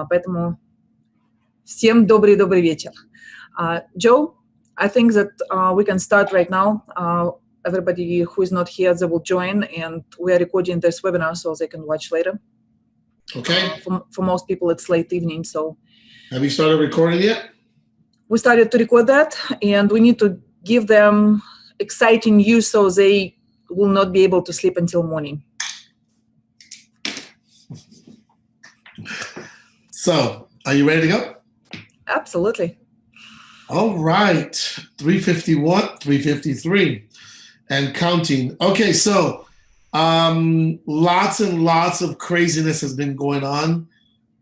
Поэтому всем добрый вечер. Joe, I think that we can start right now. Everybody who is not here, they will join, and we are recording this webinar so they can watch later. Okay. For most people, it's late evening, so. Have you started recording yet? We started to record that, and we need to give them exciting news so they will not be able to sleep until morning. So, are you ready to go? Absolutely. All right, 351, 353, and counting. Okay, so lots and lots of craziness has been going on.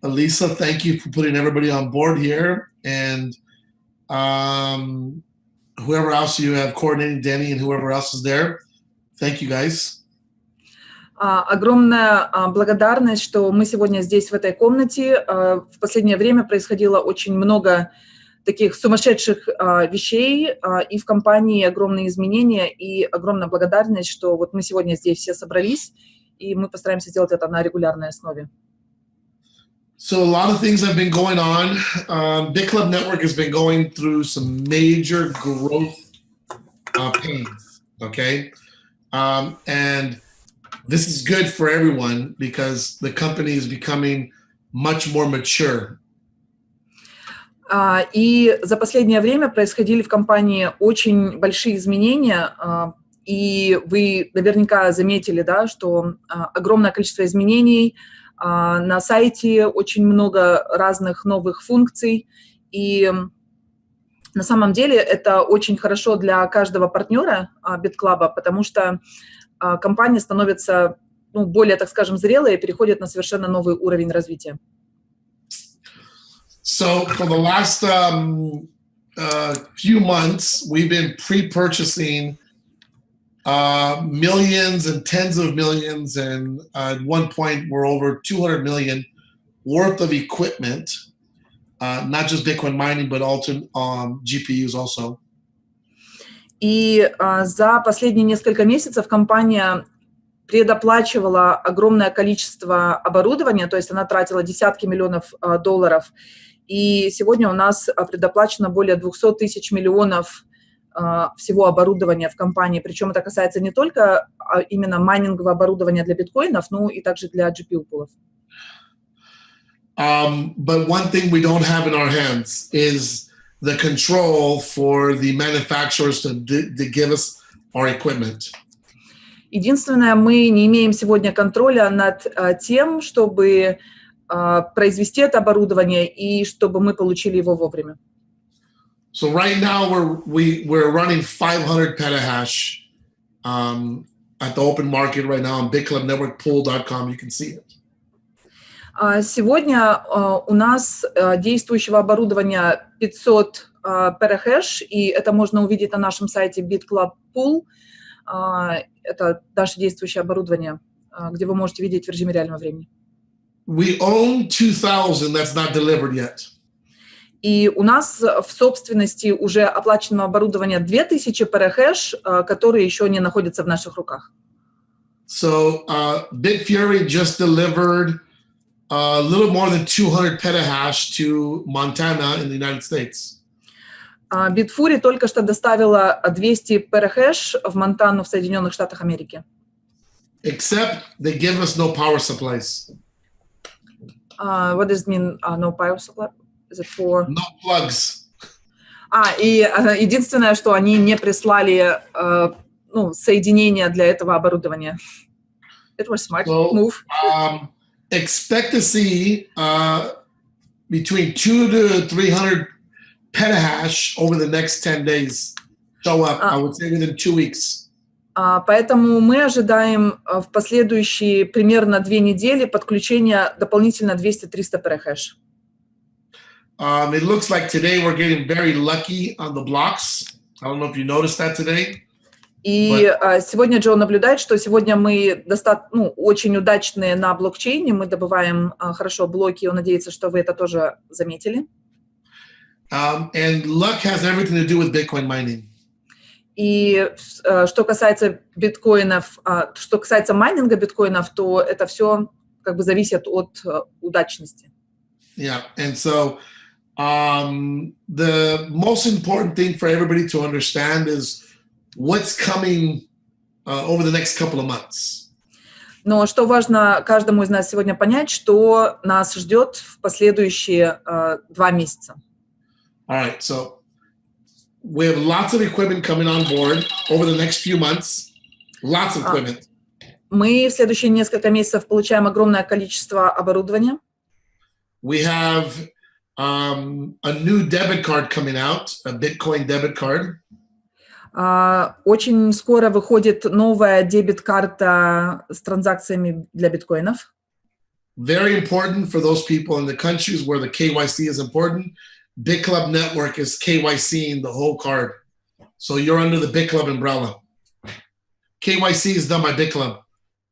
Elisa, thank you for putting everybody on board here, and whoever else you have coordinating, Danny, and whoever else is there. Thank you, guys. Огромная благодарность, что мы сегодня здесь, в этой комнате. В последнее время происходило очень много таких сумасшедших вещей, и в компании огромные изменения, и огромная благодарность, что вот мы сегодня здесь все собрались, и мы постараемся сделать это на регулярной основе. So a lot of things have been going on. BitClub Network has been going through some major growth pains, okay? And this is good for everyone because the company is becoming much more mature. И за последнее время происходили в компании очень большие изменения, и вы наверняка заметили, да, что огромное количество изменений на сайте, очень много разных новых функций, и на самом деле это очень хорошо для каждого партнера BitClub, потому что компания становится более, так скажем, зрелой и переходит на совершенно новый уровень развития. So for the last few months, we've been pre-purchasing millions and tens of millions, and at one point we're over 200 million worth of equipment, not just Bitcoin mining, but also GPUs also. И за последние несколько месяцев компания предоплачивала огромное количество оборудования, то есть она тратила десятки миллионов долларов. И сегодня у нас предоплачено более 200 тысяч миллионов всего оборудования в компании. Причем это касается не только именно майнингового оборудования для биткоинов, но и также для GPU-пулов. But one thing we don't have in our hands is the control for the manufacturers to give us our equipment. Единственное, мы не имеем сегодня контроля над тем, чтобы произвести это оборудование и чтобы мы получили его вовремя. So right now we're running 500 petahash at the open market right now on BitClubNetworkPool.com. You can see it. Сегодня у нас действующего оборудования 500 петахэш, и это можно увидеть на нашем сайте BitClub Pool. Это наше действующее оборудование, где вы можете видеть в режиме реального времени. We own 2,000 that's not delivered yet. И у нас в собственности уже оплаченного оборудования 2000 петахэш, которые еще не находятся в наших руках. So Bitfury just delivered a little more than 200 petahash to Montana in the United States. Bitfury только что доставила 200 петахэш в Монтану в Соединенных Штатах Америки. Except they give us no power supplies. What does it mean, no power supply? Is it for... No plugs. И единственное, что они не прислали соединения для этого оборудования. It was smart move. Expect to see between 200 to 300 petahash over the next 10 days show up, I would say within 2 weeks. Поэтому мы ожидаем в последующие примерно 2 недели подключения дополнительно 200-300 петахэш. It looks like today we're getting very lucky on the blocks. I don't know if you noticed that today. И сегодня Джо наблюдает, что сегодня мы очень удачные на блокчейне, мы добываем хорошо блоки, он надеется, что вы это тоже заметили. And luck has everything to do with Bitcoin mining. И что касается биткоинов, что касается майнинга биткоинов, то это все как бы зависят от удачности. Yeah, and so the most important thing for everybody to understand is what's coming over the next couple of months. Но что важно каждому из нас сегодня понять, что нас ждет в последующие 2 месяца. All right, so we have lots of equipment coming on board over the next few months. Lots of equipment. Мы в следующие несколько месяцев получаем огромное количество оборудования. We have a new debit card coming out, a Bitcoin debit card. Очень скоро выходит новая дебет-карта с транзакциями для биткоинов. Very important for those people in the countries where the KYC is important. BitClub network is KYCing the whole card. So you're under the BitClub umbrella. KYC is done by BitClub,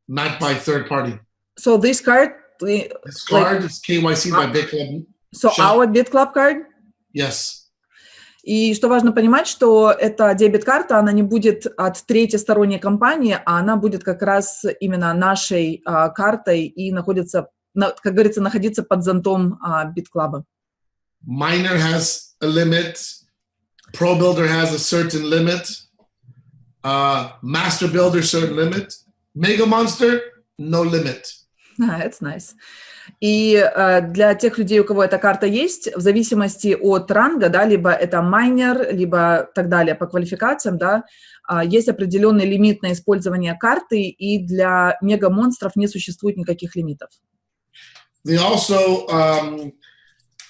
not by third party. So this card... This card is KYC by BitClub. So our BitClub card? Yes. И что важно понимать, что эта дебет-карта, она не будет от третьей сторонней компании, а она будет как раз именно нашей картой и находится, как говорится, находиться под зонтом BitClub. Miner has a limit. Pro Builder has a certain limit. Master Builder, certain limit. Mega Monster, no limit. That's nice. И для тех людей, у кого эта карта есть, в зависимости от ранга, да, либо это майнер, либо так далее по квалификациям, да, есть определенный лимит на использование карты, и для мега-монстров не существует никаких лимитов. They also,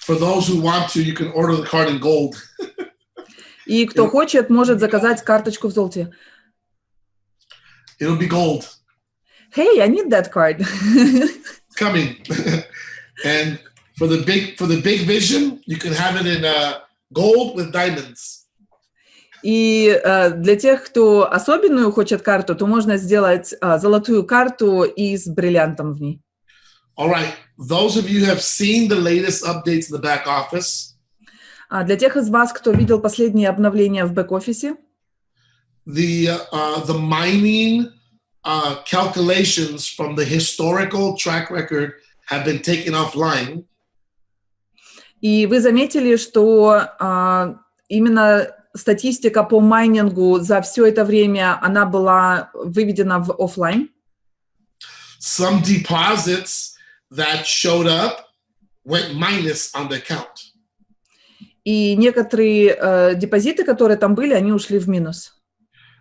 for those who want to, you can order the card in gold. И кто хочет, может заказать карточку в золоте. It'll be gold. Hey, I need that card. It's coming. And for the big vision, you can have it in gold with diamonds. И для тех, кто особенную хочет карту, то можно сделать золотую карту и с бриллиантом в ней. All right. Those of you who have seen the latest updates in the back office. Для тех из вас, кто видел последние обновления в бэк-офисе. The mining calculations from the historical track record have been taken offline. И вы заметили, что именно статистика по майнингу за все это время, она была выведена в офлайн. Some deposits that showed up went minus on the account. И некоторые депозиты, которые там были, они ушли в минус.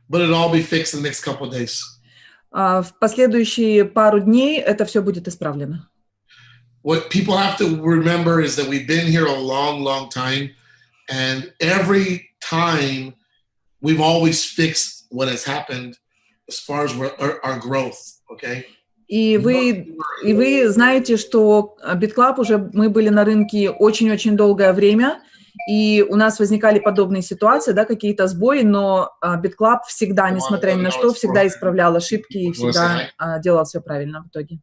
But it'll all be fixed in the next couple of days. В последующие пару дней это все будет исправлено. What people have to remember is that we've been here a long, long time, and every time we've always fixed what has happened as far as our growth, okay? И вы знаете, что BitClub уже мы были на рынке очень-очень долгое время, и у нас возникали подобные ситуации, да, какие-то сбои, но BitClub всегда, несмотря ни на что, всегда исправлял ошибки и всегда делал все правильно в итоге.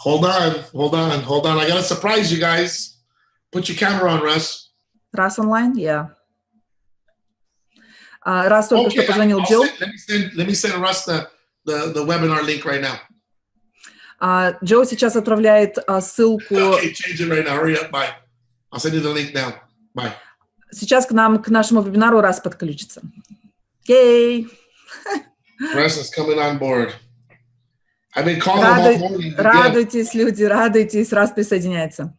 Hold on. I gotta surprise you guys. Put your camera on, Russ. Russ online? Yeah. Russ только что позвонил Джо. Let me send Russ the webinar link right now. Джо сейчас отправляет ссылку. Okay, change it right now. Hurry up. Bye. I'll send you the link now. Bye. Сейчас к нашему вебинару Russ подключится. Yay! Russ is coming on board. I've been calling him all morning. Радуйтесь, люди, радуйтесь, Russ присоединяется.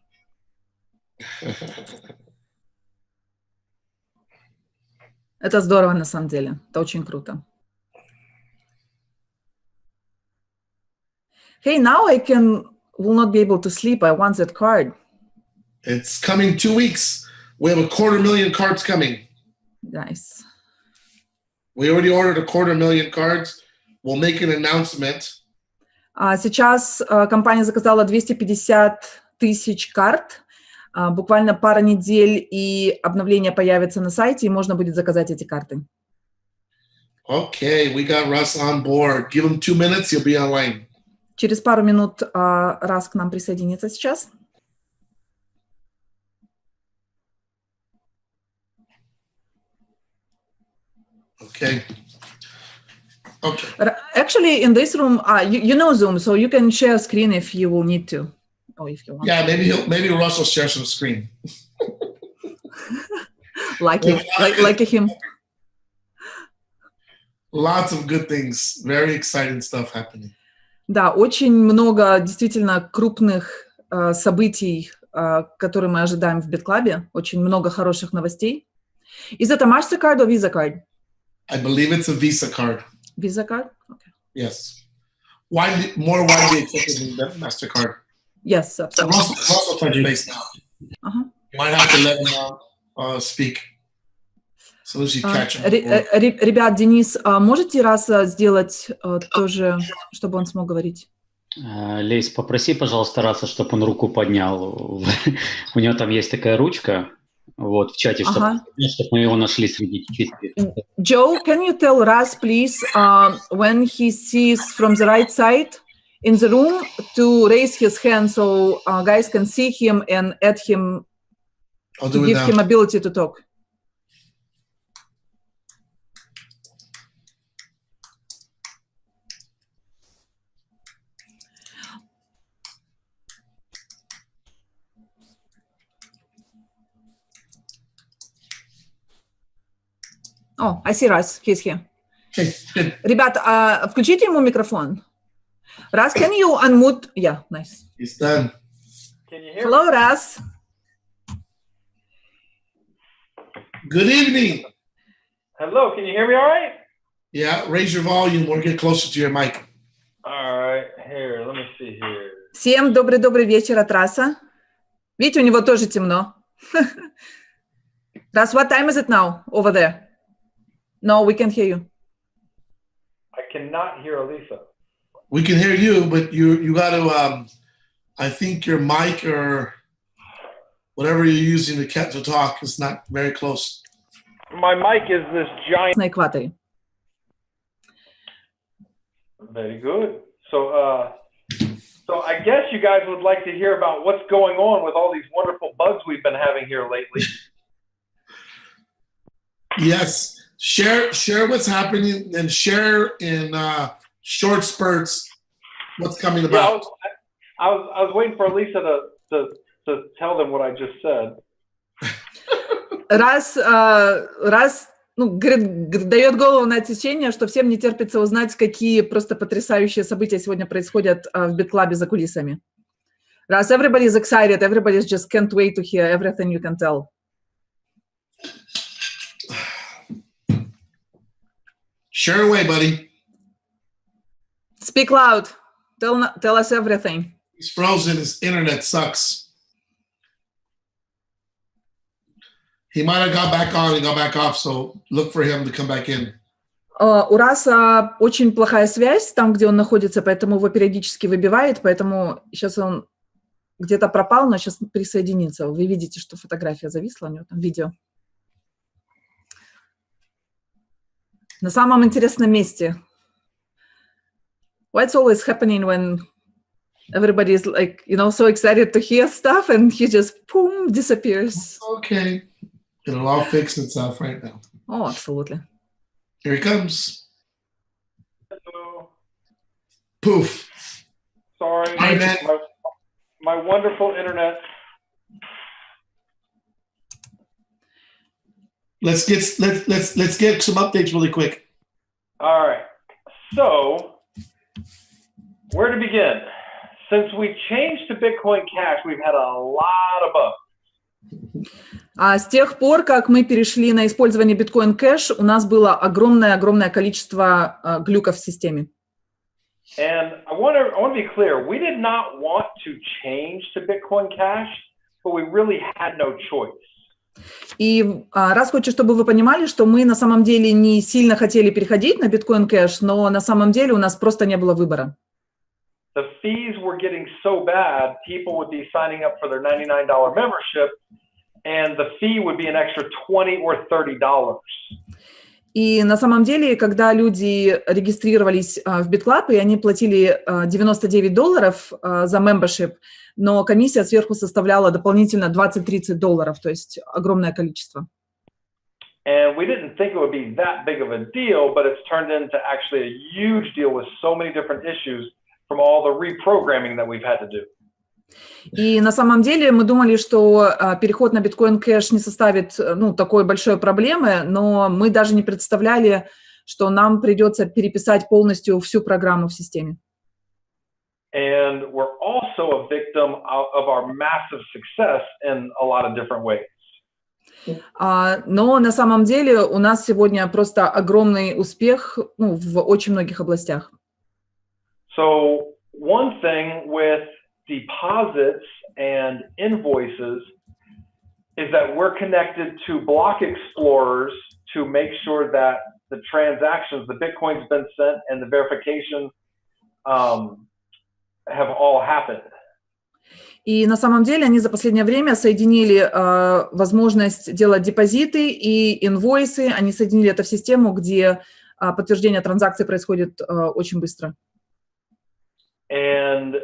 Это здорово на самом деле. Это очень круто. Hey, now I will not be able to sleep. I want that card. It's coming 2 weeks. We have 250,000 cards coming. Nice. We already ordered 250,000 cards. We'll make an announcement. Сейчас компания заказала 250 тысяч карт. Буквально пара недель, и обновление появится на сайте, и можно будет заказать эти карты. Okay, we got Russ on board. Give him 2 minutes, he'll be online. Через пару минут Russ к нам присоединится сейчас. Okay. Okay. Actually, in this room, you know Zoom, so you can share screen if you will need to, or if you want. Yeah, maybe Russ will share some screen. Like him. Lots of good things. Very exciting stuff happening. Да, очень много действительно крупных событий, которые мы ожидаем в BitClub. Очень много хороших новостей. Is it a MasterCard or Visa card? I believe it's a Visa card. Visa card? Okay. Yes. More widely accepted than MasterCard. Yes, absolutely. Russell touch base now. You might have to let him speak. So as you catch him. Ребят, Денис, можете раз сделать тоже, чтобы он смог говорить? Лейс, попроси, пожалуйста, Раса, чтобы он руку поднял. У него там есть такая ручка, вот, в чате, чтобы мы его нашли среди чистых. Joe, can you tell Ras, please, when he sees from the right side in the room to raise his hand so guys can see him and add him, to give him ability to talk? Oh, I see Ras. He's here. Hey, good. Ребят, включите ему микрофон. Ras, can you unmute? Yeah, nice. He's done. Can you hear Hello, me? Ras. Good evening. Hello, can you hear me all right? Yeah, raise your volume or get closer to your mic. All right, here, let me see here. Всем добрый вечер от Раса. Видите, у него тоже темно. Ras, what time is it now over there? No, we can't hear you. I cannot hear Elisa. We can hear you, but you got to, I think your mic or whatever you're using to talk is not very close. My mic is this giant. На экваторе. Very good. So I guess you guys would like to hear about what's going on with all these wonderful bugs we've been having here lately. Yes. Share what's happening and share in short spurts what's coming about. Yeah, I was waiting for Elisa to tell them what I just said. Раз дает голову на отсечение, что всем не терпится узнать, какие просто потрясающие события сегодня происходят в BitClub за кулисами. Раз everybody is excited, everybody just can't wait to hear everything you can tell. Share away, buddy. Speak loud. Tell us everything. He's frozen. His internet sucks. He might have got back on and got back off, so look for him to come back in. У Раса очень плохая связь там, где он находится, поэтому его периодически выбивает, поэтому сейчас он где-то пропал, но сейчас присоединится. Вы видите, что фотография зависла, у него там видео. На самом интересном месте. What's always happening when everybody is like, so excited to hear stuff and he just, boom, disappears. Okay. It'll all fix itself right now. Oh, absolutely. Here he comes. Hello. Poof. Sorry. Hi, man. My wonderful internet. Let's get some updates really quick. All right. So, where to begin? Since we changed to Bitcoin Cash, we've had a lot of bugs. С тех пор, как мы перешли на использование Bitcoin Cash, у нас было огромное количество глюков в системе. And I want to be clear, we did not want to change to Bitcoin Cash, but we really had no choice. И раз хочу, чтобы вы понимали, что мы на самом деле не сильно хотели переходить на Bitcoin Cash, но на самом деле у нас просто не было выбора. The fees were getting so bad, people would be signing up for their $99 membership, and the fee would be an extra $20 or $30. И на самом деле, когда люди регистрировались в BitClub, и они платили $99 за membership, но комиссия сверху составляла дополнительно $20-30, то есть огромное количество. And we didn't think it would be that big of a deal, but it's turned into actually a huge deal with so many different issues from all the reprogramming that we've had to do. И на самом деле мы думали, что переход на биткоин кэш не составит такой большой проблемы, но мы даже не представляли, что нам придется переписать полностью всю программу в системе. And we're also a victim of our massive success in a lot of different ways. Но на самом деле у нас сегодня просто огромный успех в очень многих областях. So one thing with deposits and invoices is that we're connected to block explorers to make sure that the transactions, the Bitcoin's been sent and the verification have all happened. И на самом деле они за последнее время соединили возможность делать депозиты и инвойсы, они соединили это в систему, где подтверждение транзакций происходит очень быстро. And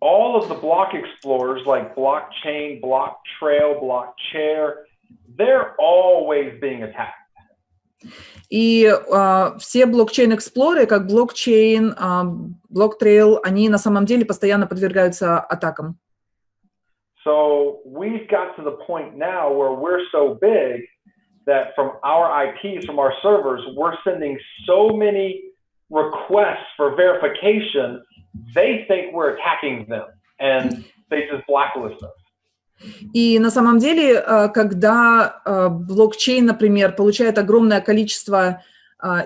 all of the block explorers like blockchain, block trail, block chair, they're always being attacked. И все блокчейн-эксплоры, как блокчейн, блок-трейл, они на самом деле постоянно подвергаются атакам. So we've got to the point now where we're so big that from our IPs, from our servers, we're sending so many requests for verification, they think we're attacking them, and they just blacklist us. И на самом деле, когда блокчейн, например, получает огромное количество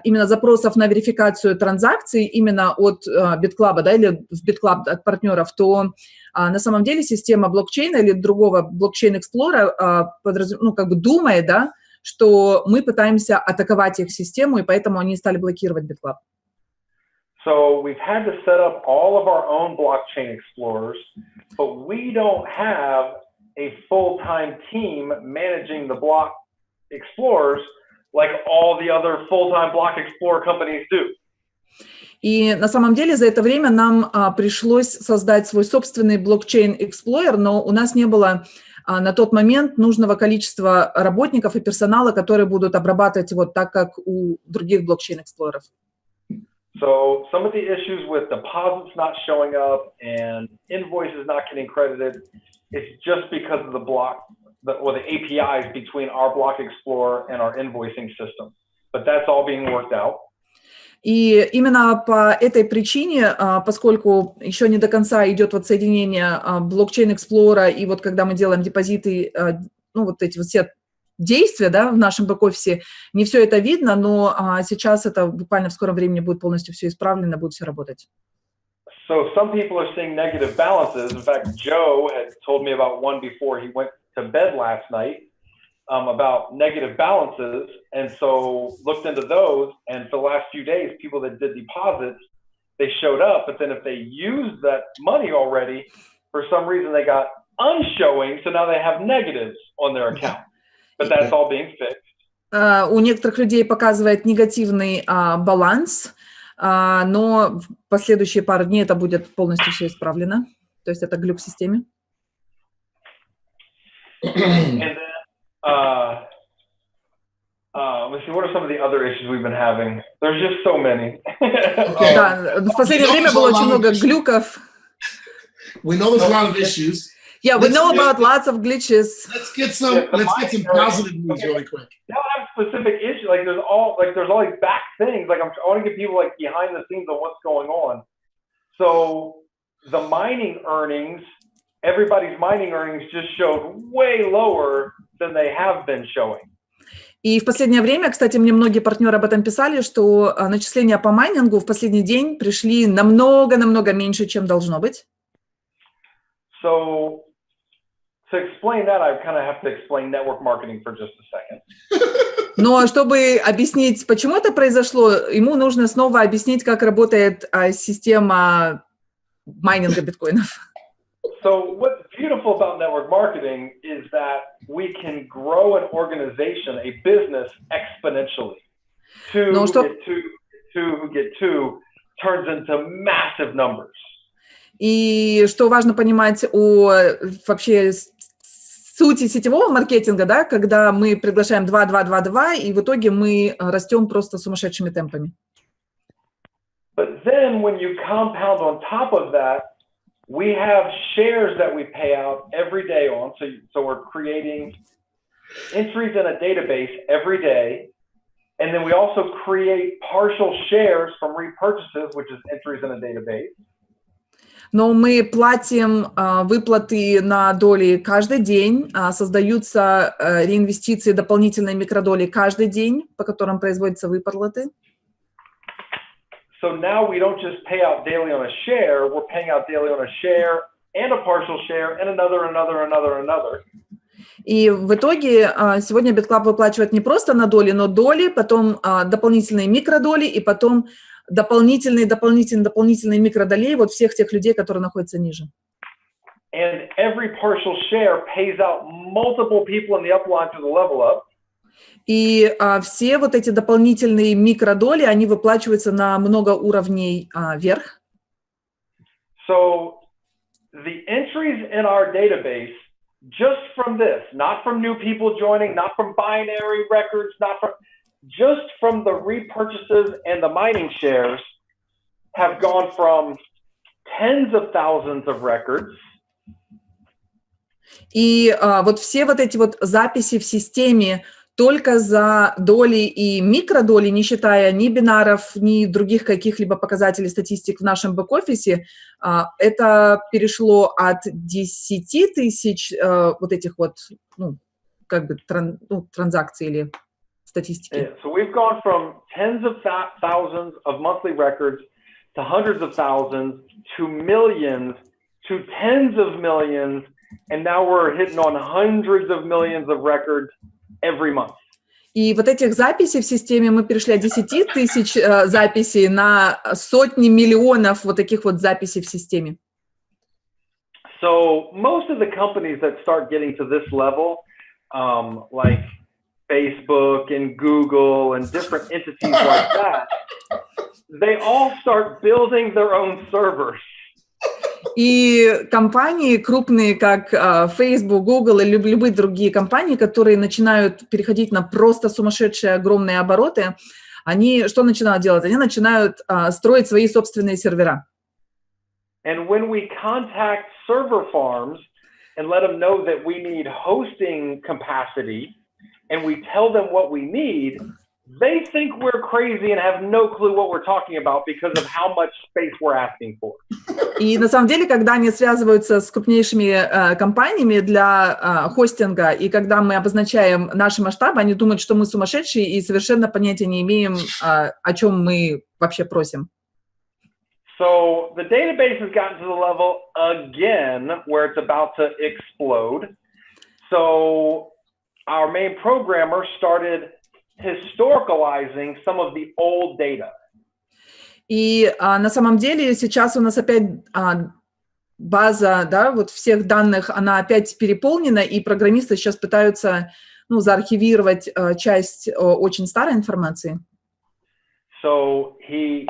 именно запросов на верификацию транзакций именно от BitClub, да, или в BitClub от партнеров, то на самом деле система блокчейна или другого блокчейн-эксплора думает, да, что мы пытаемся атаковать их систему, и поэтому они стали блокировать BitClub. So we've had to set up all of our own blockchain explorers, but we don't have a full-time team managing the block explorers like all the other full-time block explorer companies do. И на самом деле за это время нам пришлось создать свой собственный блокчейн-эксплойер, но у нас не было на тот момент нужного количества работников и персонала, которые будут обрабатывать вот так, как у других блокчейн-эксплореров. So some of the issues with deposits not showing up and invoices not getting credited, it's just because of the APIs between our block explorer and our invoicing system. But that's all being worked out. И именно по этой причине, поскольку еще не до конца идет вот соединение блокчейн-эксплора, и вот когда мы делаем депозиты, вот эти вот все действия, да, в нашем бэк-офисе, не все это видно, но сейчас это буквально в скором времени будет полностью все исправлено, будет все работать. So some people are seeing negative balances. In fact, Joe had told me about one before he went to bed last night about negative balances, and so looked into those, and for the last few days, people that did deposits, they showed up, but then if they used that money already, for some reason they got unshowing, so now they have negatives on their account. But that's all being fixed. У некоторых людей показывает негативный баланс, но в последующие пару дней это будет полностью все исправлено. То есть это глюк в системе. And then, let's see, what are some of the other issues we've been having? There's just so many. Okay. Да, в последнее время было очень много глюков. We know there's a lot of issues. Yeah, we know about lots of glitches. Let's get some positive news really quick. They don't have specific issues. Like there's all these back things. Like I want to get people like behind the scenes on what's going on. So the mining earnings, everybody's mining earnings just showed way lower than they have been showing. И в последнее время, кстати, мне многие партнеры об этом писали, что начисления по майнингу в последний день пришли намного меньше, чем должно быть. So to explain that, I kind of have to explain network marketing for just a second. Но чтобы объяснить, почему это произошло, ему нужно снова объяснить, как работает система майнинга биткоинов. So what's beautiful about network marketing is that we can grow an organization, a business exponentially. Two who get two turns into massive numbers. И что важно понимать о вообще сути сетевого маркетинга, да, когда мы приглашаем 2, 2, 2, 2, и в итоге мы растем просто сумасшедшими темпами. But then when you compound on top of that, we have shares that we pay out every day on. So we're creating entries in a database every day. And then we also create partial shares from repurchases, which is entries in a database. Но мы платим выплаты на доли каждый день, создаются реинвестиции, дополнительные микродоли каждый день, по которым производятся выплаты. So now we don't just pay out daily on a share, we're paying out daily on a share and a partial share and another. И в итоге сегодня BitClub выплачивает не просто на доли, но доли, потом дополнительные микродоли и потом дополнительные микродолей вот всех тех людей, которые находятся ниже. And every partial share pays out multiple people in the upline to the level up. И все вот эти дополнительные микродоли, они выплачиваются на много уровней вверх. So the entries in our database, just from this, not from new people joining, not from binary records, just from the repurchases and the mining shares, have gone from tens of thousands of records. И вот все вот эти вот записи в системе только за доли и микродоли, не считая ни бинаров, ни других каких-либо показателей статистик в нашем бэк-офисе, это перешло от 10 тысяч вот этих вот, ну, как бы транзакций или статистики. So we've gone from tens of thousands of monthly records to hundreds of thousands to millions to tens of millions, and now we're hitting on hundreds of millions of records every month. И вот этих записей в системе мы перешли от 10 тысяч записей на сотни миллионов вот таких вот записей в системе. So most of the companies that start getting to this level, like Facebook and Google and different entities like that, they all start building their own servers. И компании крупные, как Facebook, Google или любые другие компании, которые начинают переходить на просто сумасшедшие огромные обороты, они что начинают делать? Они начинают строить свои собственные сервера. And when we contact server farms and let them know that we need hosting capacity, and we tell them what we need, they think we're crazy and have no clue what we're talking about because of how much space we're asking for. И на самом деле, когда они связываются с крупнейшими компаниями для хостинга, и когда мы обозначаем наши масштабы, они думают, что мы сумасшедшие и совершенно понятия не имеем, о чем мы вообще просим. So the database has gotten to the level again where it's about to explode. So our main programmer started historicalizing some of the old data. И на самом деле сейчас у нас опять база, да, вот всех данных, она опять переполнена, и программисты сейчас пытаются, ну, заархивировать часть очень старой информации. So he.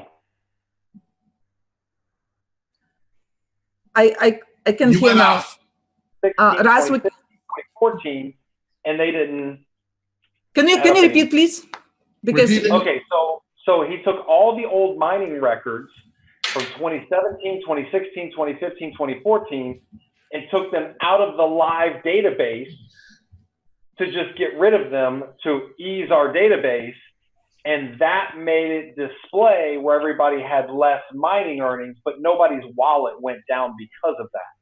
I can hear now. 2014, and they didn't. Can you repeat, please? Because okay, so he took all the old mining records from 2017, 2016, 2015, 2014, and took them out of the live database to just get rid of them to ease our database, and that made it display where everybody had less mining earnings, but nobody's wallet went down because of that.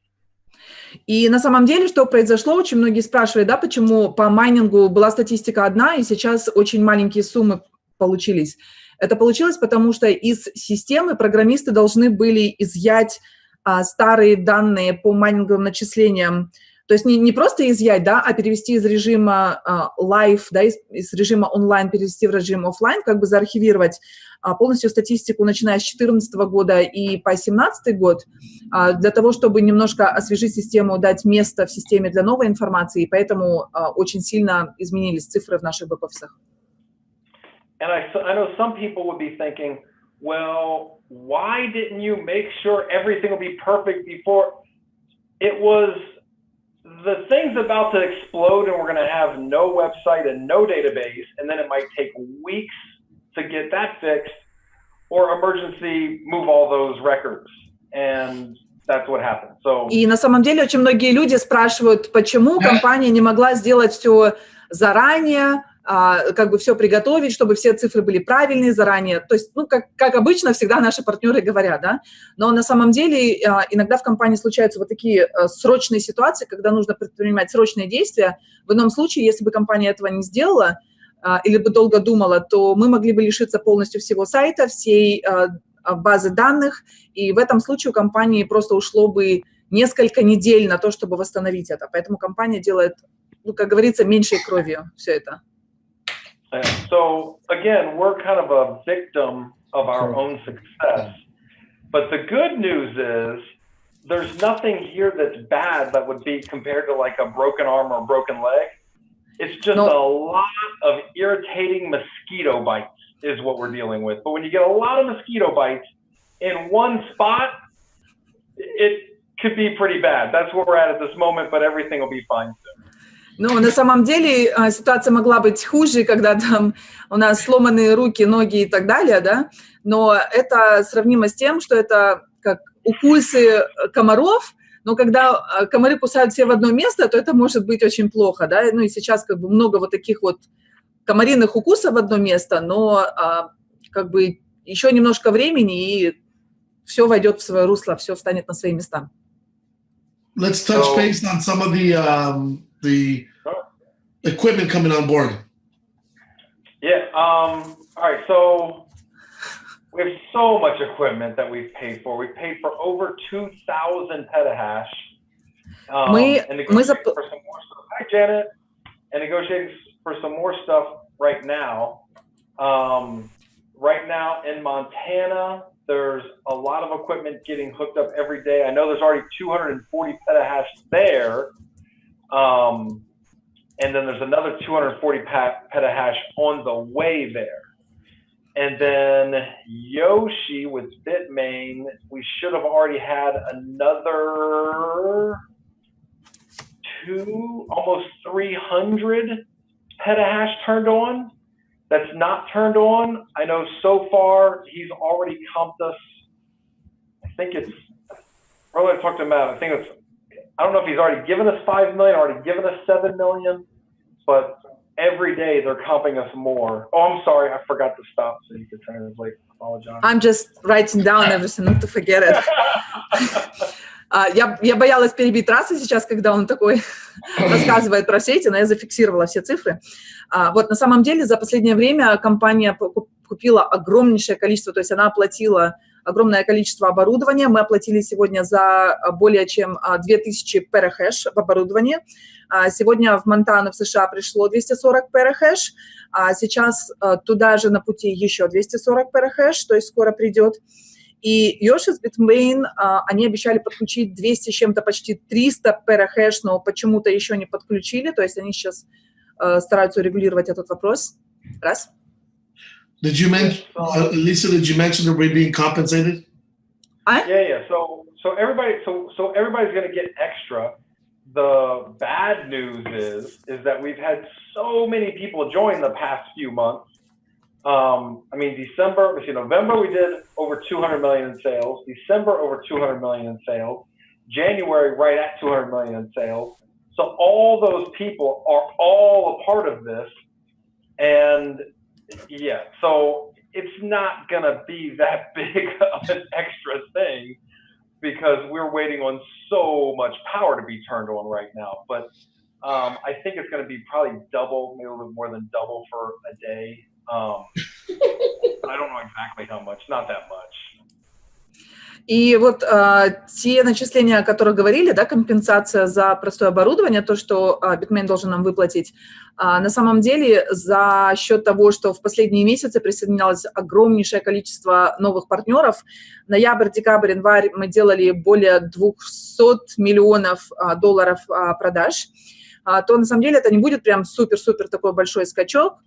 И на самом деле, что произошло, очень многие спрашивают, да, почему по майнингу была статистика одна, и сейчас очень маленькие суммы получились. Это получилось, потому что из системы программисты должны были изъять старые данные по майнинговым начислениям. То есть не просто изъять, да, а перевести из режима live, да, из режима онлайн перевести в режим офлайн, как бы заархивировать полностью статистику, начиная с 2014 года и по 2017 год, для того, чтобы немножко освежить систему, дать место в системе для новой информации, и поэтому очень сильно изменились цифры в наших бэк-офисах. And I know some people would be thinking, well, why didn't you make sure everything will be perfect before? It was the thing's about to explode and we're going to have no website and no database, and then it might take weeks to get that fixed, or emergency move all those records. And that's what happened. So, и на самом деле очень многие люди спрашивают, почему компания не могла сделать все заранее, как бы все приготовить, чтобы все цифры были правильные заранее. То есть, ну, как обычно, всегда наши партнеры говорят, да. Но на самом деле иногда в компании случаются вот такие срочные ситуации, когда нужно предпринимать срочные действия. В ином случае, если бы компания этого не сделала или бы долго думала, то мы могли бы лишиться полностью всего сайта, всей базы данных, и в этом случае у компании просто ушло бы несколько недель на то, чтобы восстановить это. Поэтому компания делает, ну, как говорится, меньшей кровью все это. So again, we're kind of a victim of our own success. But the good news is there's nothing here that's bad that would be compared to like a broken arm or a broken leg. It's just a lot of irritating mosquito bites is what we're dealing with. But when you get a lot of mosquito bites in one spot, it could be pretty bad. That's where we're at this moment, but everything will be fine soon. Ну, на самом деле ситуация могла быть хуже, когда там у нас сломанные руки, ноги и так далее, да, но это сравнимо с тем, что это как укусы комаров, но когда комары кусают все в одно место, то это может быть очень плохо, да, ну и сейчас как бы много вот таких вот комариных укусов в одно место, но как бы еще немножко времени, и все войдет в свое русло, все встанет на свои места. Let's touch base on some of the equipment coming on board. Yeah. All right. So we have so much equipment that we've paid for. We've paid for over 2,000 petahash. And negotiating for some more stuff. Hi, Janet. And negotiating for some more stuff right now. Right now in Montana, there's a lot of equipment getting hooked up every day. I know there's already 240 petahash there. And then there's another 240 petahash on the way there. And then Yoshi with Bitmain, we should have already had another almost 300 petahash turned on. That's not turned on. I know so far he's already comped us. I think it's, earlier I talked to Matt, I think it's, I don't know if he's already given us 5 million, already given us 7 million, but every day they're comping us more. Oh, I'm sorry, I forgot to stop so you could translate. Apologize. I'm just writing down everything, not to forget it. Я боялась перебить Раса сейчас, когда он такой рассказывает про все эти, но я зафиксировала все цифры. Вот на самом деле за последнее время компания купила огромнейшее количество, то есть она оплатила огромное количество оборудования. Мы оплатили сегодня за более чем 2000 перахэш в оборудовании. Сегодня в Монтану, в США, пришло 240 перахэш. Сейчас туда же на пути еще 240 перахэш, то есть скоро придет. И Yoshi с Bitmain, они обещали подключить 200 с чем-то, почти 300 перахэш, но почему-то еще не подключили. То есть они сейчас стараются регулировать этот вопрос. Раз. Did you mention, Lisa? Did you mention that we're being compensated? Yeah. So everybody's going to get extra. The bad news is that we've had so many people join the past few months. I mean, November we did over 200 million in sales. December over 200 million in sales. January right at 200 million in sales. So all those people are all a part of this, and yeah, so it's not gonna be that big of an extra thing because we're waiting on so much power to be turned on right now. But I think it's gonna be probably double, maybe a little more than double for a day. I don't know exactly how much, not that much. И вот те начисления, о которых говорили, да, компенсация за простое оборудование, то, что Bitmain должен нам выплатить, на самом деле за счет того, что в последние месяцы присоединялось огромнейшее количество новых партнеров, ноябрь, декабрь, январь мы делали более 200 миллионов долларов продаж, то на самом деле это не будет прям супер-супер такой большой скачок,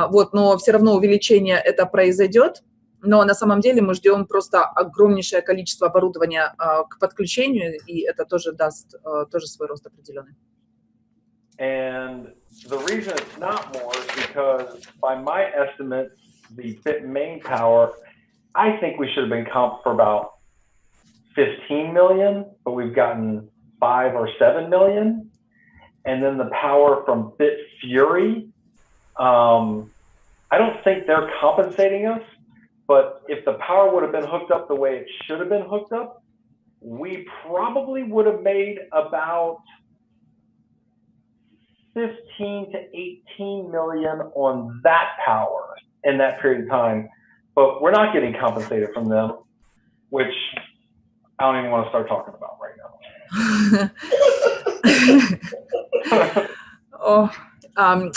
вот, но все равно увеличение это произойдет. но на самом деле мы ждем просто огромнейшее количество оборудования к подключению, и это тоже даст тоже свой рост определенный. And the reason it's not more is because by my estimate, the bit main power, I think we should have been comped for about 15 million, but we've gotten 5 or 7 million. And then the power from Bit Fury, I don't think they're compensating us, but if the power would have been hooked up the way it should have been hooked up, we probably would have made about 15 to 18 million on that power in that period of time, but we're not getting compensated from them, which I don't even want to start talking about right now.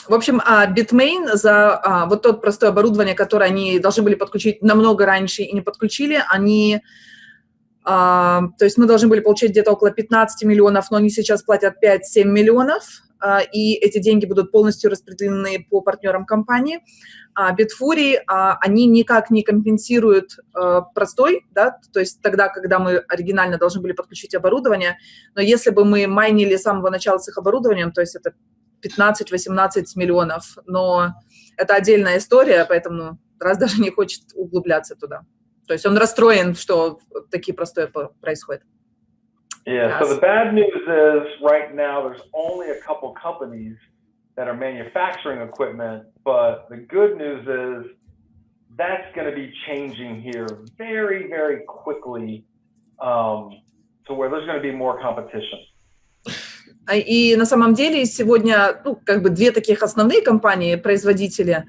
В общем, Bitmain за вот тот простое оборудование, которое они должны были подключить намного раньше и не подключили, они, то есть мы должны были получить где-то около 15 миллионов, но они сейчас платят 5-7 миллионов, и эти деньги будут полностью распределены по партнерам компании. Bitfury, они никак не компенсируют простой, да, то есть тогда, когда мы оригинально должны были подключить оборудование, но если бы мы майнили с самого начала с их оборудованием, то есть это 15-18 миллионов, но это отдельная история, поэтому раз даже не хочет углубляться туда. То есть он расстроен, что такие простое происходят. Yeah, so the bad news is right now there's only a couple companies that are manufacturing equipment, but the good news is that's going to be changing here very, very quickly to where there's going to be more competition. И на самом деле сегодня, ну, как бы две таких основные компании, производители,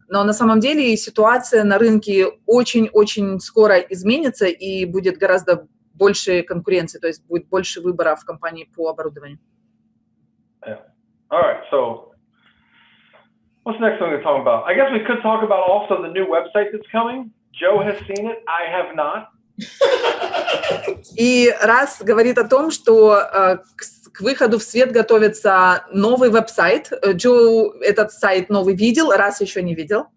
но на самом деле ситуация на рынке очень-очень скоро изменится и будет гораздо больше конкуренции, то есть будет больше выбора в компании по оборудованию. Yeah. All right, so what's the next thing we're talking about? I guess we could talk about also the new website that's coming. Joe has seen it, I have not. И раз говорит о том, что к выходу в свет готовится новый веб-сайт. Джо этот сайт новый видел, раз еще не видел.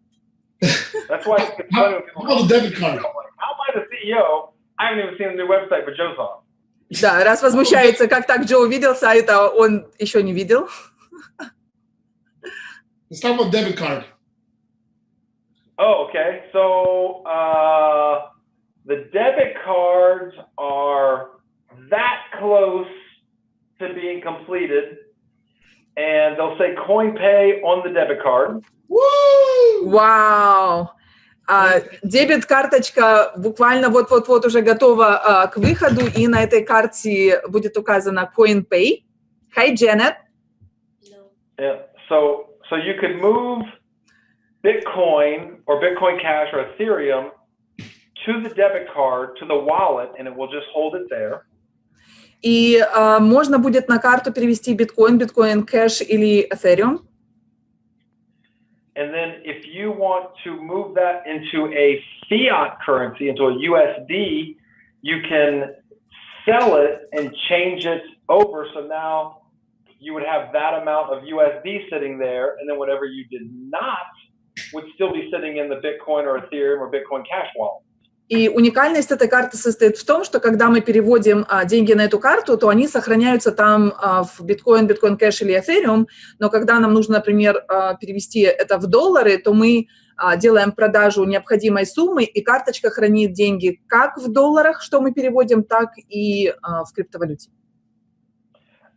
That's why it's funny when people How about the debit card? How am I the CEO? I haven't even seen the new website, but Joe saw it. Да, раз возмущается, как так Джо увидел сайт, а он еще не видел. Let's talk about debit card. Oh, okay. So the debit cards are that close to being completed, and they'll say CoinPay on the debit card. Woo! Вау! Дебет-карточка буквально вот-вот-вот уже готова к выходу, и на этой карте будет указано CoinPay. Hi, Janet. Yeah. So you could move Bitcoin or Bitcoin Cash or Ethereum to the debit card, to the wallet, and it will just hold it there. И можно будет на карту перевести биткоин, биткоин кэш или Ethereum. And then if you want to move that into a fiat currency, into a USD, you can sell it and change it over. So now you would have that amount of USD sitting there, and then whatever you did not would still be sitting in the Bitcoin or Ethereum or Bitcoin Cash wallet. И уникальность этой карты состоит в том, что когда мы переводим деньги на эту карту, то они сохраняются там в биткоин, биткоин кэш или эфириум, но когда нам нужно, например, перевести это в доллары, то мы делаем продажу необходимой суммы, и карточка хранит деньги как в долларах, что мы переводим, так и в криптовалюте.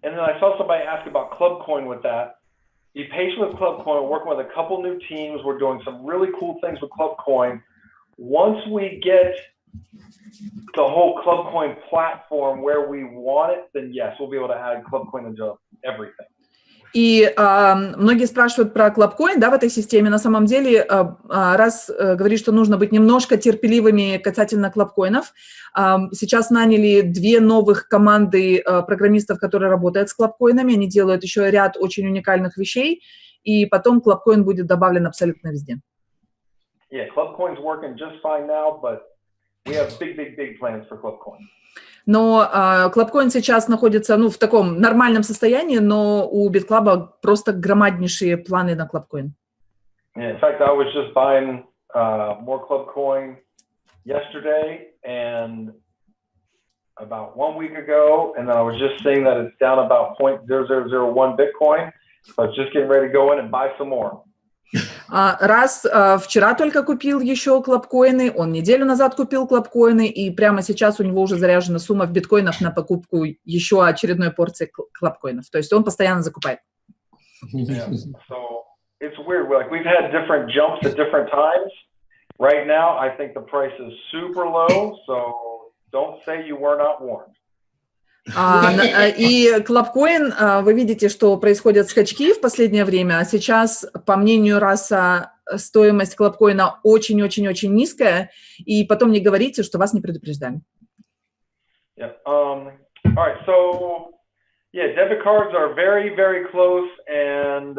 And then I saw somebody ask about ClubCoin with that. Be patient with ClubCoin. We're working with a couple new teams. We're doing some really cool things with ClubCoin. Once we get the whole ClubCoin platform where we want it, then yes, we'll be able to add ClubCoin into everything. И многие спрашивают про ClubCoin, да, в этой системе. На самом деле, раз говорит, что нужно быть немножко терпеливыми касательно ClubCoin'ов. Сейчас наняли 2 новых команды программистов, которые работают с ClubCoin'ами. Они делают еще ряд очень уникальных вещей, и потом ClubCoin будет добавлен абсолютно везде. Yeah, ClubCoin's working just fine now, but we have big plans for ClubCoin. Но ClubCoin сейчас находится, ну, в таком нормальном состоянии, но у BitClub просто громаднейшие планы на ClubCoin. Yeah, in fact, I was just buying more Club Coin yesterday and about 1 week ago, and then I was just seeing that it's down about 0.0001 Bitcoin. So I was just getting ready to go in and buy some more. Раз вчера только купил еще клабкоины, он неделю назад купил клабкоины, и прямо сейчас у него уже заряжена сумма в биткоинах на покупку еще очередной порции клабкоинов. То есть он постоянно закупает. Yeah. So it's weird. Like we've had different jumps at different times. Right now, I think the price is super low. So don't say you were not warned. И клабкоин, вы видите, что происходят скачки в последнее время. Сейчас, по мнению Раса, стоимость клабкоина очень-очень-очень низкая. И потом не говорите, что вас не предупреждали. Yeah. All right. So, yeah, debit cards are very, very close. And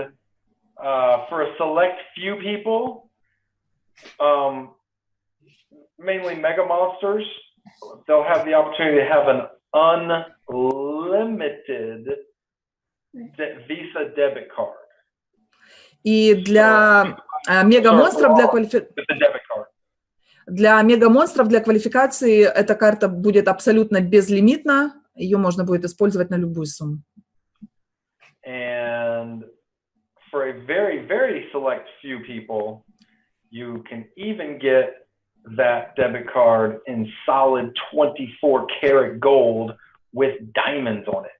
for a select few people, mainly mega monsters, they'll have the opportunity to have an unlimited Visa debit card. И для мегамонстров для квалификации эта карта будет абсолютно безлимитна. Ее можно будет использовать на любую сумму. And for a very, very select few people, you can even get that debit card in solid 24-karat gold with diamonds on it.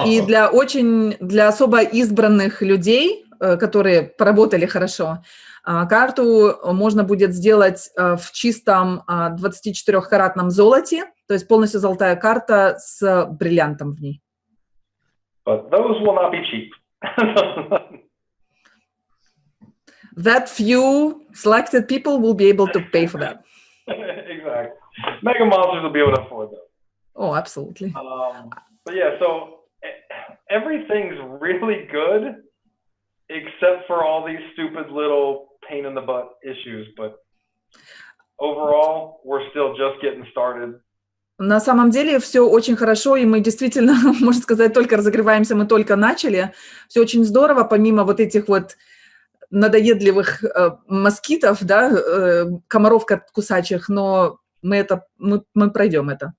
И для особо избранных людей, которые поработали хорошо, карту можно будет сделать в чистом 24-каратном золоте, то есть полностью золотая карта с бриллиантом в ней. But those will not be cheap. That few selected people will be able to pay for that. Exactly. Mega monsters will be able to afford them. Oh, absolutely. But yeah, so everything's really good except for all these stupid little pain in the butt issues. But overall, we're still just getting started. На самом деле все очень хорошо, и мы действительно, можно сказать, только разогреваемся, мы только начали. Все очень здорово, помимо вот этих вот надоедливых москитов, да, комаров кусачих, но мы пройдем это.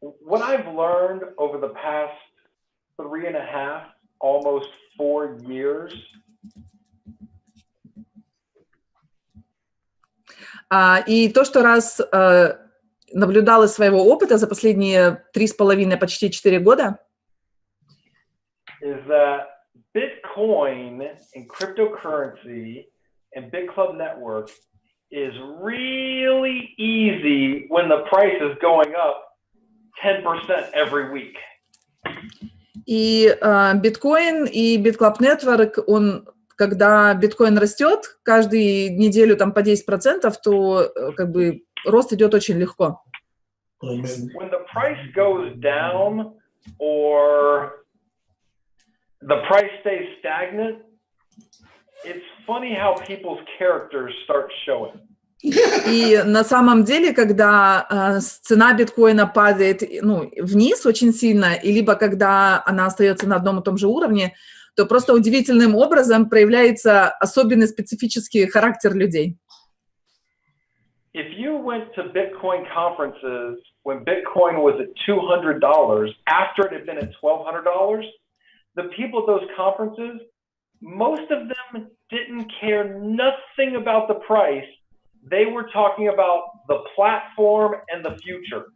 What I've learned over the past 3.5, almost 4 years. И то, что раз наблюдал из своего опыта за последние 3,5, почти 4 года, is that Bitcoin and cryptocurrency and BitClub network is really easy when the price is going up 10% every week. И биткоин и BitClub Network, когда биткоин растет каждую неделю там по 10%, то как бы рост идет очень легко. When the price goes down or the price stays stagnant, it's funny how people's characters start showing. И на самом деле, когда цена биткоина падает вниз очень сильно, и либо когда она остается на одном и том же уровне, то просто удивительным образом проявляется особенный специфический характер людей. If you went to Bitcoin conferences when Bitcoin was at $200, after it had been at $1,200, the people at those conferences, most of them didn't care nothing about the price. They were talking about the platform and the future.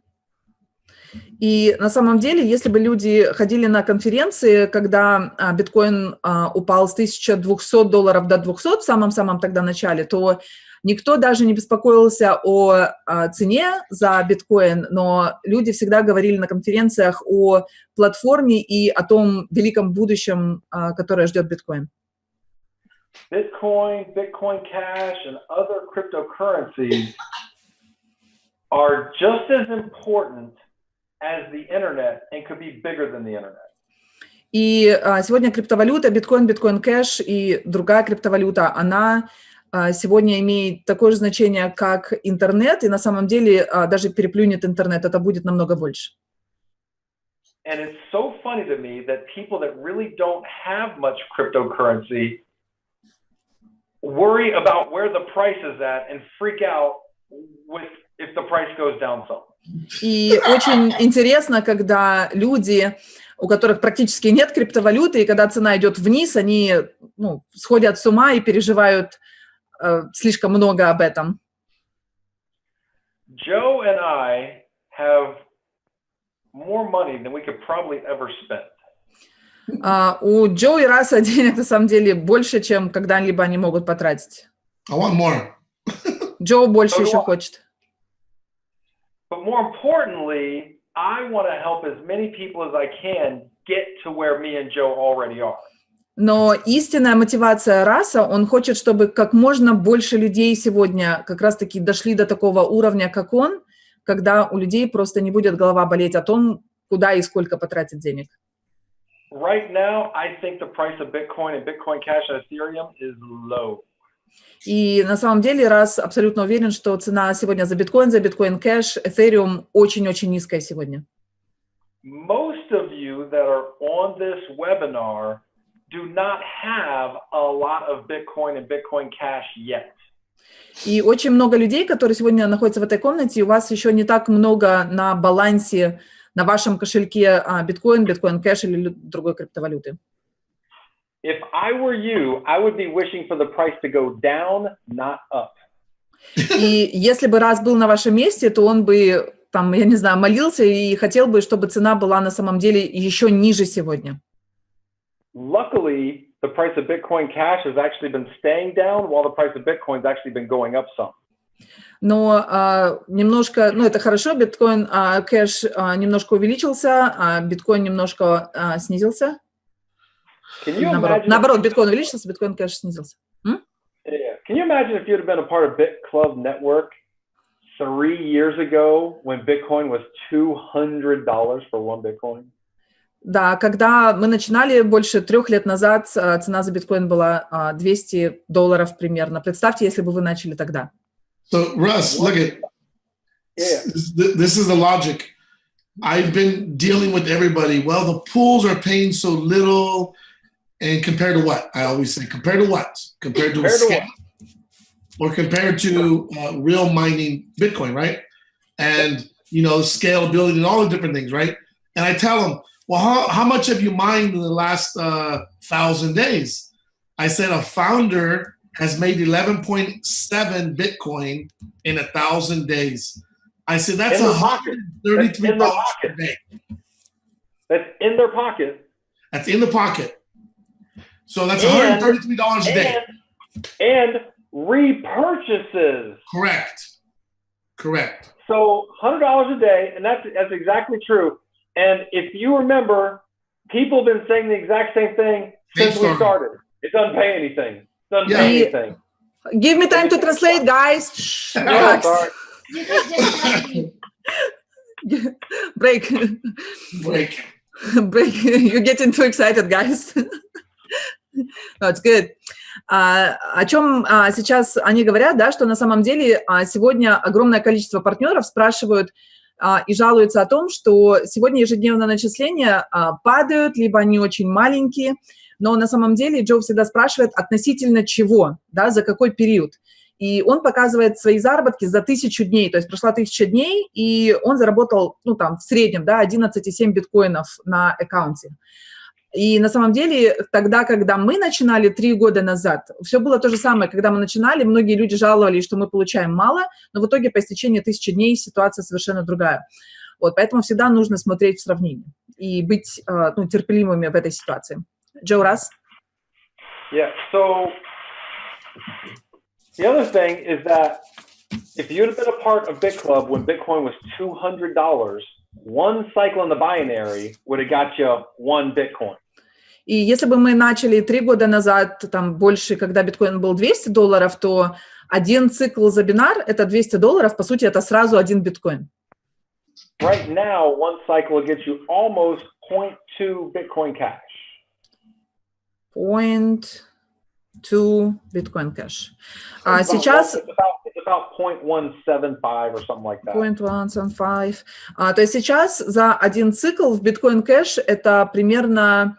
И на самом деле, если бы люди ходили на конференции, когда биткоин упал с $1200 до 200 в самом-самом тогда начале, то никто даже не беспокоился о цене за биткоин, но люди всегда говорили на конференциях о платформе и о том великом будущем, которое ждет биткоин. Bitcoin, Bitcoin Cash, and other cryptocurrencies are just as important as the internet and could be bigger than the internet. И сегодня криптовалюта, биткоин, биткоин кэш и другая криптовалюта, она сегодня имеет такое же значение, как интернет, и на самом деле даже переплюнет интернет, это будет намного больше. And it's so funny to me that people that really don't have much cryptocurrency worry about where the price is at and freak out if the price goes down some. И очень интересно, когда люди, у которых практически нет криптовалюты, и когда цена идет вниз, они сходят с ума и переживают слишком много об этом. Joe and I have more money than we could probably ever spend. У Джо и Раса денег на самом деле больше, чем когда-либо они могут потратить. I want more. Джо больше еще хочет. But more importantly, I want to help as many people as I can get to where me and Joe already are. Но истинная мотивация Раса, он хочет, чтобы как можно больше людей сегодня как раз-таки дошли до такого уровня, как он, когда у людей просто не будет голова болеть о том, куда и сколько потратить денег. Right now, I think the price of Bitcoin and Bitcoin Cash and Ethereum is low. И на самом деле Рас абсолютно уверен, что цена сегодня за биткоин кэш, Ethereum очень-очень низкая сегодня. Most of you that are on this webinar do not have a lot of Bitcoin and Bitcoin Cash yet. И очень много людей, которые сегодня находятся в этой комнате, у вас еще не так много на балансе, на вашем кошельке биткоин кэш или другой криптовалюты. If I were you, I would be wishing for the price to go down, not up. И если бы Рас был на вашем месте, то он бы, там, я не знаю, молился и хотел бы, чтобы цена была на самом деле еще ниже сегодня. Luckily, the price of Bitcoin Cash has actually been staying down, while the price of Bitcoin has actually been going up some. Но немножко, это хорошо, биткоин кэш немножко увеличился, а биткоин немножко снизился. Наоборот, биткоин увеличился, биткоин кэш снизился. Yeah. Can you imagine if you'd have been a part of BitClub network 3 years ago when Bitcoin was $200 for one Bitcoin? Да, когда мы начинали больше 3 лет назад, цена за биткоин была $200 примерно. Представьте, если бы вы начали тогда. So, Russ, look at this is the logic. I've been dealing with everybody. Well, the pools are paying so little, and compared to what? I always say, compared to what? Compared to a scam, or compared to real mining Bitcoin, right? And scalability and all the different things, right? And I tell them, well, how much have you mined in the last 1,000 days? I said a founder has made 11.7 Bitcoin in 1,000 days. I said, that's $133 a day. That's in their pocket. That's in the pocket. So that's $133 a day. And repurchases. Correct. So $100 a day, and that's exactly true. And if you remember, people have been saying the exact same thing since we started. It doesn't pay anything. Anything. Give me time to translate, guys. Sorry. Break. You're getting too excited, guys. No, it's good. О чем сейчас они говорят, да, что на самом деле сегодня огромное количество партнеров спрашивают и жалуются о том, что сегодня ежедневные начисления падают, либо они очень маленькие, но на самом деле Джо всегда спрашивает относительно чего, да, за какой период. И он показывает свои заработки за 1000 дней, то есть прошла 1000 дней, и он заработал, в среднем, да, 11,7 биткоинов на аккаунте. И на самом деле тогда, когда мы начинали 3 года назад, все было то же самое. Когда мы начинали, многие люди жаловались, что мы получаем мало, но в итоге по истечении 1000 дней ситуация совершенно другая. Вот, поэтому всегда нужно смотреть в сравнении и быть терпеливыми в этой ситуации. Джо, раз? Yeah, so the other thing is that if you'd have been a part of BitClub when Bitcoin was $200, one cycle in the binary would have got you 1 Bitcoin. И если бы мы начали 3 года назад, там больше, когда биткоин был $200, то один цикл за бинар – это $200, по сути, это сразу 1 биткоин. Right now, one cycle will get you almost 0.2 Bitcoin Cash. 0.2 Bitcoin Cash. А сейчас... It's about 0.175 or something like that. 0.175. То есть сейчас за один цикл в Bitcoin Cash это примерно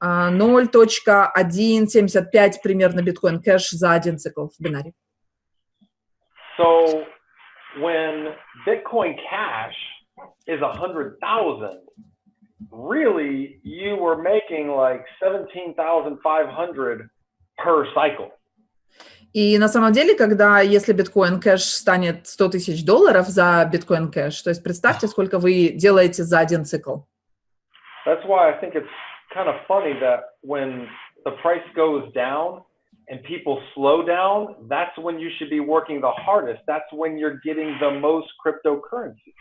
0.175 примерно биткоин кэш за один цикл в бинаре. So when Bitcoin Cash is 100,000, really you were making like 17,500 per cycle. И на самом деле, если биткоин кэш станет $100 тысяч за биткоин кэш, то есть представьте, сколько вы делаете за один цикл. That's why I think it's kind of funny that when the price goes down and people slow down, that's when you should be working the hardest. That's when you're getting the most cryptocurrency.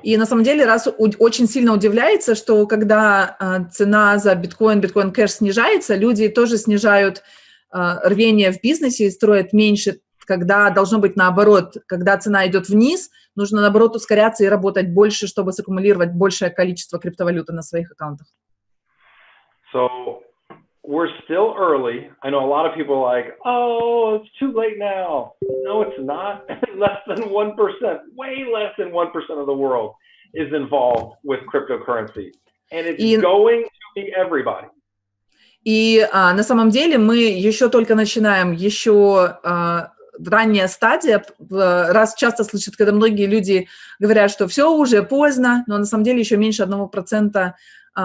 И на самом деле, раз очень сильно удивляется, что когда цена за биткоин кэш снижается, люди тоже снижают рвение в бизнесе и строят меньше, когда должно быть наоборот. Когда цена идет вниз, нужно наоборот ускоряться и работать больше, чтобы саккумулировать большее количество криптовалюты на своих аккаунтах. So we're still early. I know a lot of people are like, oh, it's too late now. No, it's not. Less than 1%, way less than 1% of the world is involved with cryptocurrency. And it's going to be everybody. И на самом деле мы еще только начинаем, еще ранняя стадия. Раз часто слышат, когда многие люди говорят, что все уже поздно, но на самом деле еще меньше 1%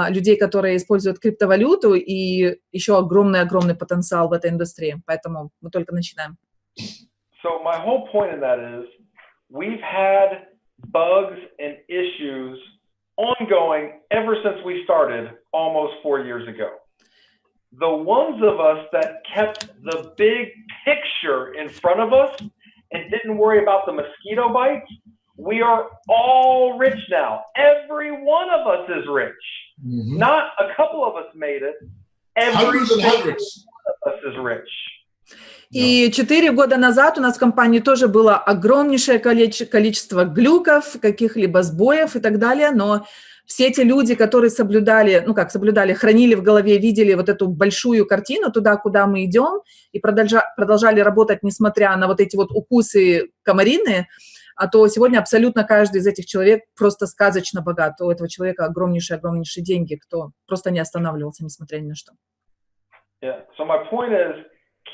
людей, которые используют криптовалюту, и еще огромный потенциал в этой индустрии. Поэтому мы только начинаем. So my whole point in that is we've had bugs and issues ongoing ever since we started almost 4 years ago. The ones of us that kept the big picture in front of us and didn't worry about the mosquito bites, we are all rich now. Every one of us is rich. Mm-hmm. Not a couple of us made it. Every one of us is rich. И 4 года назад у нас в компании тоже было огромнейшее количество глюков, каких-либо сбоев и так далее, но все эти люди, которые соблюдали, хранили в голове, видели вот эту большую картину туда, куда мы идем, и продолжали работать, несмотря на вот эти вот укусы комариные, а то сегодня абсолютно каждый из этих человек просто сказочно богат. У этого человека огромнейшие деньги, кто просто не останавливался, несмотря ни на что. Yeah. So my point is,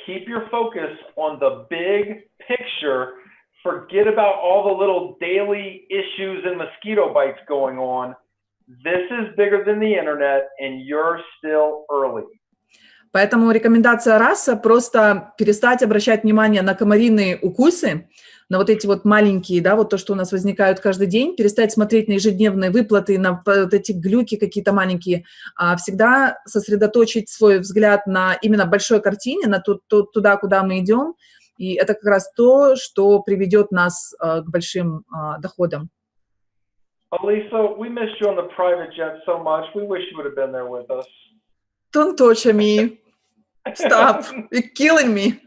keep your focus on the big picture. Forget about all the little daily issues and mosquito bites going on. This is bigger than the internet, and you're still early. Поэтому рекомендация Раса просто перестать обращать внимание на комариные укусы, на вот эти вот маленькие, да, вот то, что у нас возникают каждый день, перестать смотреть на ежедневные выплаты, на вот эти глюки какие-то маленькие, а всегда сосредоточить свой взгляд на именно большой картине, на туда, куда мы идем, и это как раз то, что приведет нас к большим доходам. Alisa, we missed you on the private jet so much. We wish you would have been there with us. Don't touch me. Stop. You're killing me.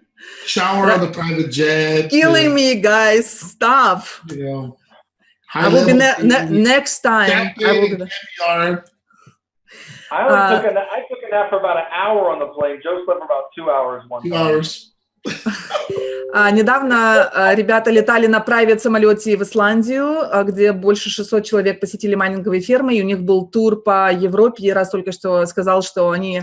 Shower on the private jet. Killing me, guys. Stop. You know, I will be next time. I will be there. I took a nap for about an hour on the plane. Joe slept for about 2 hours one time. 2 hours. Недавно ребята летали на прайвет-самолете в Исландию, где больше 600 человек посетили майнинговые фермы, и у них был тур по Европе. И раз только что сказал, что они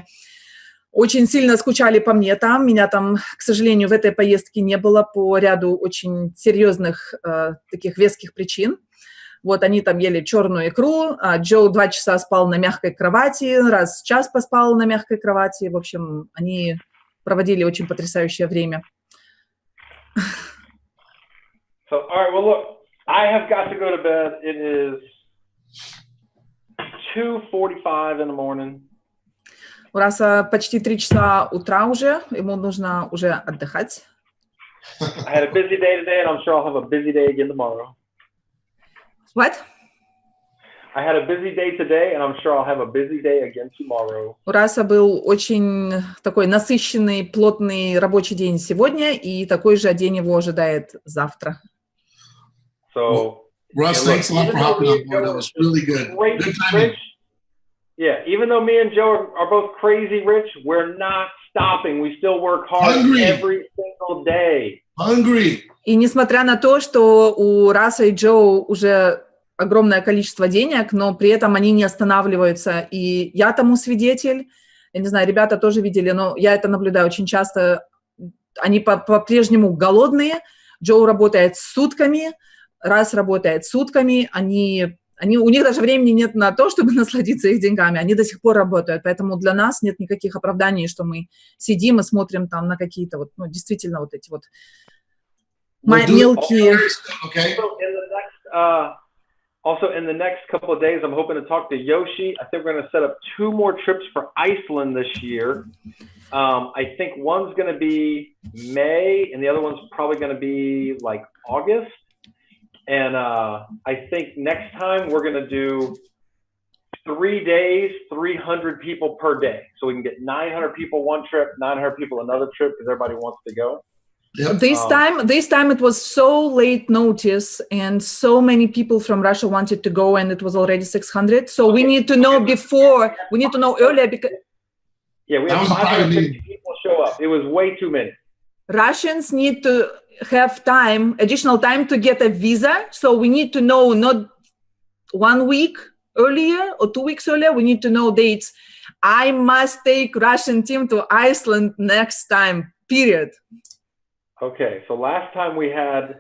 очень сильно скучали по мне там. Меня там, к сожалению, в этой поездке не было по ряду очень серьезных таких веских причин. Вот они там ели черную икру, а Джо 2 часа спал на мягкой кровати, раз в час поспал на мягкой кровати. В общем, они проводили очень потрясающее время. So, all right, well, look, I have got to go to bed. It is 2:45 in the morning. У Раса почти 3 часа утра уже, ему нужно уже отдыхать. I had a busy day today, and I'm sure I'll have a busy day again tomorrow. What? I had a busy day today, and I'm sure I'll have a busy day again tomorrow. У Раса был очень такой насыщенный, плотный рабочий день сегодня, и такой же день его ожидает завтра. So, Russ, thanks a lot for hopping on board. That was really good. Good timing. Yeah, even though me and Joe are both crazy rich, we're not stopping. We still work hard every single day. Hungry. И несмотря на то, что у Раса и Джо уже огромное количество денег, но при этом они не останавливаются. И я тому свидетель, Я не знаю, ребята тоже видели, но я это наблюдаю очень часто. Они по-прежнему голодные. Джоу работает сутками, Раз работает сутками. У них даже времени нет на то, чтобы насладиться их деньгами. Они до сих пор работают. Поэтому для нас нет никаких оправданий, что мы сидим и смотрим там на какие-то вот, ну, действительно вот эти вот мелкие... Okay. Also, in the next couple of days, I'm hoping to talk to Yoshi. I think we're going to set up 2 more trips for Iceland this year. I think one's going to be May, and the other one's probably going to be like August. And I think next time we're going to do 3 days, 300 people per day. So we can get 900 people one trip, 900 people another trip, because everybody wants to go. Yep. This time it was so late notice, and so many people from Russia wanted to go, and it was already 600. So we need to know before. We need to know earlier because we had 550 people show up. It was way too many. Russians need to have additional time to get a visa. So we need to know not 1 week earlier or 2 weeks earlier. We need to know dates. I must take Russian team to Iceland next time. Period. Okay, so last time we had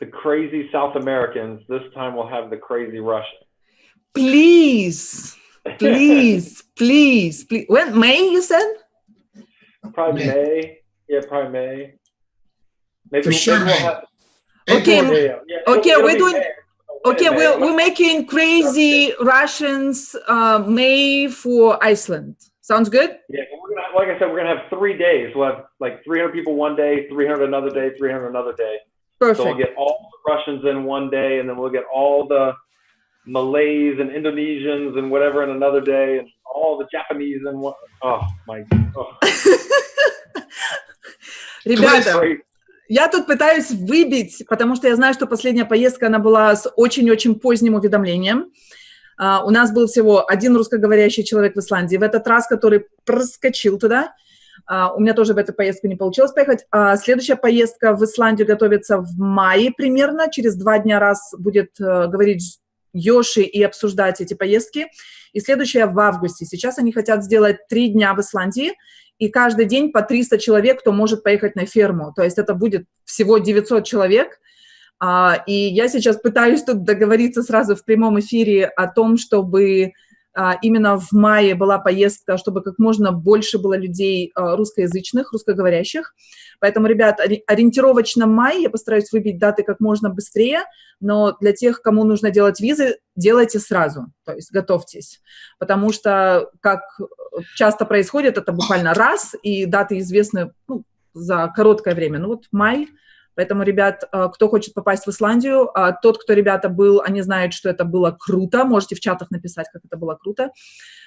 the crazy South Americans. This time we'll have the crazy Russians. Please. When? May, you said? Probably May. Yeah, probably May. Maybe for sure, May. We're making crazy Russians May for Iceland. Sounds good? Yeah, like I said, we're gonna have 3 days. We'll have like 300 people one day, 300 another day, 300 another day. Perfect. So we'll get all the Russians in one day, and then we'll get all the Malays and Indonesians and whatever in another day, and all the Japanese in one. Oh my God. Ребята, я тут пытаюсь выбить, потому что я знаю, что последняя поездка, она была с очень-очень поздним уведомлением. У нас был всего 1 русскоговорящий человек в Исландии в этот раз, который проскочил туда. У меня тоже в эту поездку не получилось поехать. Следующая поездка в Исландию готовится в мае примерно. Через 2 дня раз будет говорить Йоши и обсуждать эти поездки. И следующая в августе. Сейчас они хотят сделать 3 дня в Исландии. И каждый день по 300 человек, кто может поехать на ферму. То есть это будет всего 900 человек. И я сейчас пытаюсь тут договориться сразу в прямом эфире о том, чтобы именно в мае была поездка, чтобы как можно больше было людей русскоязычных, русскоговорящих. Поэтому, ребят, ориентировочно май, я постараюсь выбить даты как можно быстрее, но для тех, кому нужно делать визы, делайте сразу, то есть готовьтесь. Потому что, как часто происходит, это буквально раз, и даты известны за короткое время. Ну вот май. Поэтому, ребят, кто хочет попасть в Исландию, тот, кто, ребята, был, они знают, что это было круто. Можете в чатах написать, как это было круто.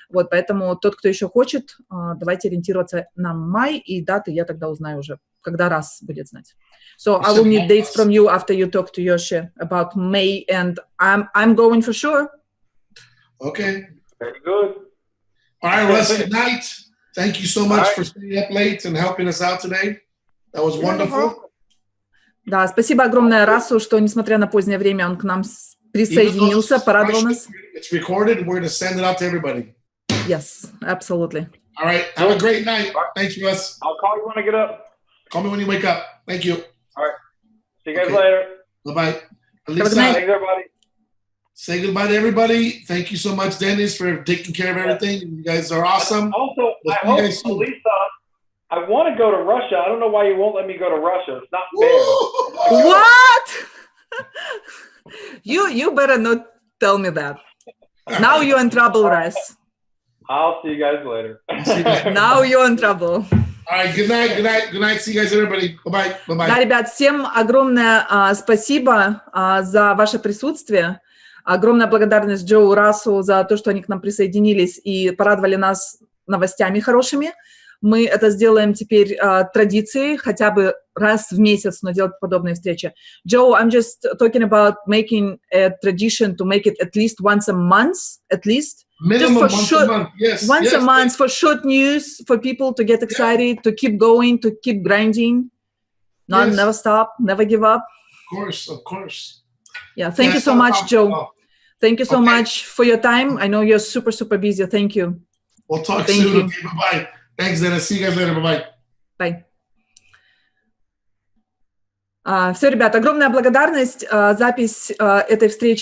Вот, поэтому тот, кто еще хочет, давайте ориентироваться на май, и даты я тогда узнаю уже, когда раз будет знать. So I will need dates from you after you talk to Yoshi about May, and I'm going for sure. Okay. Very good. All right, Russ, good night. Thank you so much for staying up late and helping us out today. That was wonderful. Да, спасибо огромное Расу, что, несмотря на позднее время, он к нам присоединился, порадовал нас. It's recorded. We're going to send it out to everybody. Yes, absolutely. All right. Have a great night. Thanks, Russ. I'll call you when I get up. Call me when you wake up. Thank you. All right. See you guys later. Bye-bye. Good night. Thanks, everybody. Say goodbye to everybody. Thank you so much, Dennis, for taking care of everything. You guys are awesome. Also, I hope, Lisa, I want to go to Russia. I don't know why you won't let me go to Russia. It's not fair. What? You better not tell me that. Now you're in trouble, Russ. I'll see you guys later. Now you're in trouble. All right, good night, good night, good night. See you guys, everybody. Bye-bye, bye-bye. Да, ребят, всем огромное спасибо за ваше присутствие. Огромная благодарность Джоу, Расу за то, что они к нам присоединились и порадовали нас новостями хорошими. Мы это сделаем теперь традицией, хотя бы раз в месяц, но делать подобные встречи. Joe, I'm just talking about making a tradition to make it at least once a month, at least. Minimum just for once short, a month, yes. Once yes, a month yes. for short news, for people to get excited, to keep going, to keep grinding, never stop, never give up. Of course, of course. Yeah, thank you so much, Joe. Thank you so much for your time. I know you're super, super busy. Thank you. We'll talk Thank soon. you. Okay, bye-bye. Thanks, Dennis. See you guys later. Bye-bye. Bye. Все, ребята, огромная благодарность. Запись этой встречи